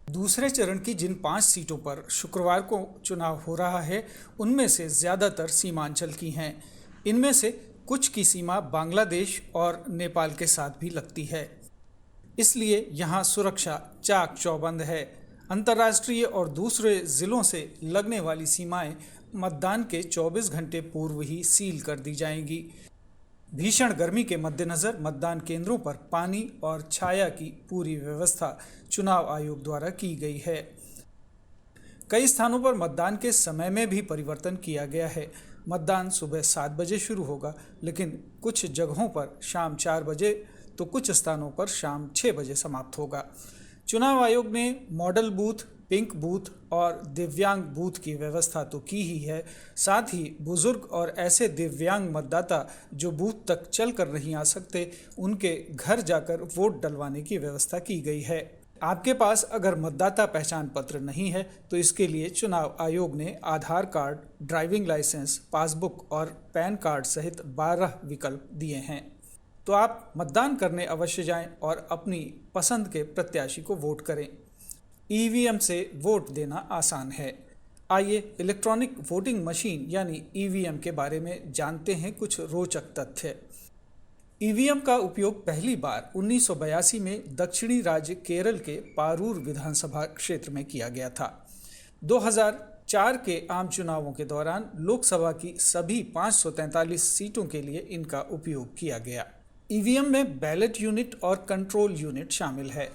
दूसरे चरण की जिन 5 सीटों पर शुक्रवार को चुनाव हो रहा है, उनमें से ज़्यादातर सीमांचल की हैं। इनमें से कुछ की सीमा बांग्लादेश और नेपाल के साथ भी लगती है, इसलिए यहाँ सुरक्षा चाक चौबंद है। अंतर्राष्ट्रीय और दूसरे ज़िलों से लगने वाली सीमाएं मतदान के 24 घंटे पूर्व ही सील कर दी जाएंगी। भीषण गर्मी के मद्देनज़र मतदान केंद्रों पर पानी और छाया की पूरी व्यवस्था चुनाव आयोग द्वारा की गई है। कई स्थानों पर मतदान के समय में भी परिवर्तन किया गया है। मतदान सुबह 7 बजे शुरू होगा, लेकिन कुछ जगहों पर शाम 4 बजे तो कुछ स्थानों पर शाम 6 बजे समाप्त होगा। चुनाव आयोग ने मॉडल बूथ, पिंक बूथ और दिव्यांग बूथ की व्यवस्था तो की ही है, साथ ही बुजुर्ग और ऐसे दिव्यांग मतदाता जो बूथ तक चल कर नहीं आ सकते, उनके घर जाकर वोट डलवाने की व्यवस्था की गई है। आपके पास अगर मतदाता पहचान पत्र नहीं है तो इसके लिए चुनाव आयोग ने आधार कार्ड, ड्राइविंग लाइसेंस, पासबुक और पैन कार्ड सहित 12 विकल्प दिए हैं। तो आप मतदान करने अवश्य जाएं और अपनी पसंद के प्रत्याशी को वोट करें। ईवीएम से वोट देना आसान है। आइए इलेक्ट्रॉनिक वोटिंग मशीन यानी ईवीएम के बारे में जानते हैं कुछ रोचक तथ्य। ईवीएम का उपयोग पहली बार 1982 में दक्षिणी राज्य केरल के पारूर विधानसभा क्षेत्र में किया गया था। 2004 के आम चुनावों के दौरान लोकसभा की सभी 543 सीटों के लिए इनका उपयोग किया गया। ईवीएम में बैलेट यूनिट और कंट्रोल यूनिट शामिल है।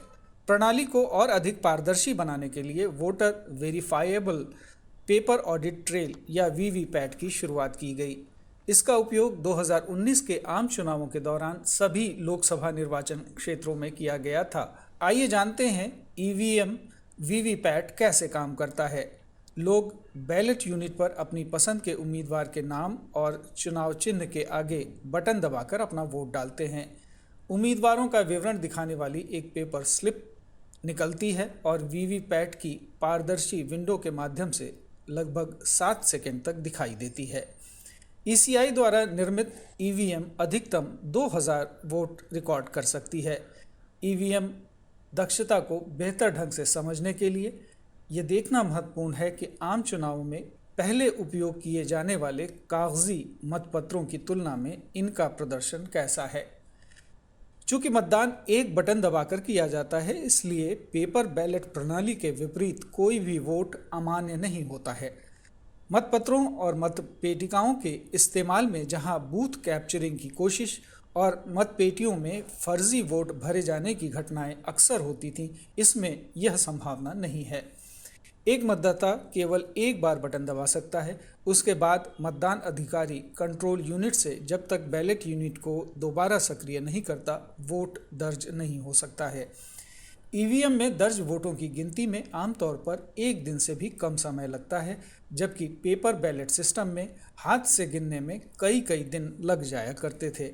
प्रणाली को और अधिक पारदर्शी बनाने के लिए voter verifiable paper audit trail या वीवीपैट की शुरुआत की गई। इसका उपयोग 2019 के आम चुनावों के दौरान सभी लोकसभा निर्वाचन क्षेत्रों में किया गया था। आइए जानते हैं ईवीएम वीवीपैट कैसे काम करता है। लोग बैलेट यूनिट पर अपनी पसंद के उम्मीदवार के नाम और चुनाव चिन्ह के आगे बटन दबाकर अपना वोट डालते हैं। उम्मीदवारों का विवरण दिखाने वाली एक पेपर स्लिप निकलती है और वीवीपैट की पारदर्शी विंडो के माध्यम से लगभग 7 सेकंड तक दिखाई देती है। ईसीआई द्वारा निर्मित ईवीएम अधिकतम 2000 वोट रिकॉर्ड कर सकती है। ईवीएम दक्षता को बेहतर ढंग से समझने के लिए ये देखना महत्वपूर्ण है कि आम चुनावों में पहले उपयोग किए जाने वाले कागजी मतपत्रों की तुलना में इनका प्रदर्शन कैसा है। चूँकि मतदान एक बटन दबाकर किया जाता है, इसलिए पेपर बैलेट प्रणाली के विपरीत कोई भी वोट अमान्य नहीं होता है। मतपत्रों और मतपेटिकाओं के इस्तेमाल में जहां बूथ कैप्चरिंग की कोशिश और मतपेटियों में फर्जी वोट भरे जाने की घटनाएं अक्सर होती थीं, इसमें यह संभावना नहीं है। एक मतदाता केवल एक बार बटन दबा सकता है। उसके बाद मतदान अधिकारी कंट्रोल यूनिट से जब तक बैलेट यूनिट को दोबारा सक्रिय नहीं करता, वोट दर्ज नहीं हो सकता है। ईवीएम में दर्ज वोटों की गिनती में आमतौर पर 1 दिन से भी कम समय लगता है, जबकि पेपर बैलेट सिस्टम में हाथ से गिनने में कई दिन लग जाया करते थे।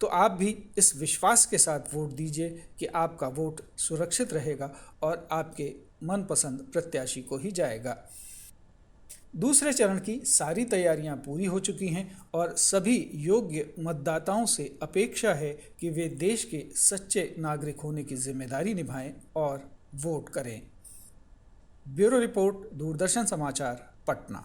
तो आप भी इस विश्वास के साथ वोट दीजिए कि आपका वोट सुरक्षित रहेगा और आपके मनपसंद प्रत्याशी को ही जाएगा। दूसरे चरण की सारी तैयारियां पूरी हो चुकी हैं और सभी योग्य मतदाताओं से अपेक्षा है कि वे देश के सच्चे नागरिक होने की जिम्मेदारी निभाएं और वोट करें। ब्यूरो रिपोर्ट, दूरदर्शन समाचार, पटना।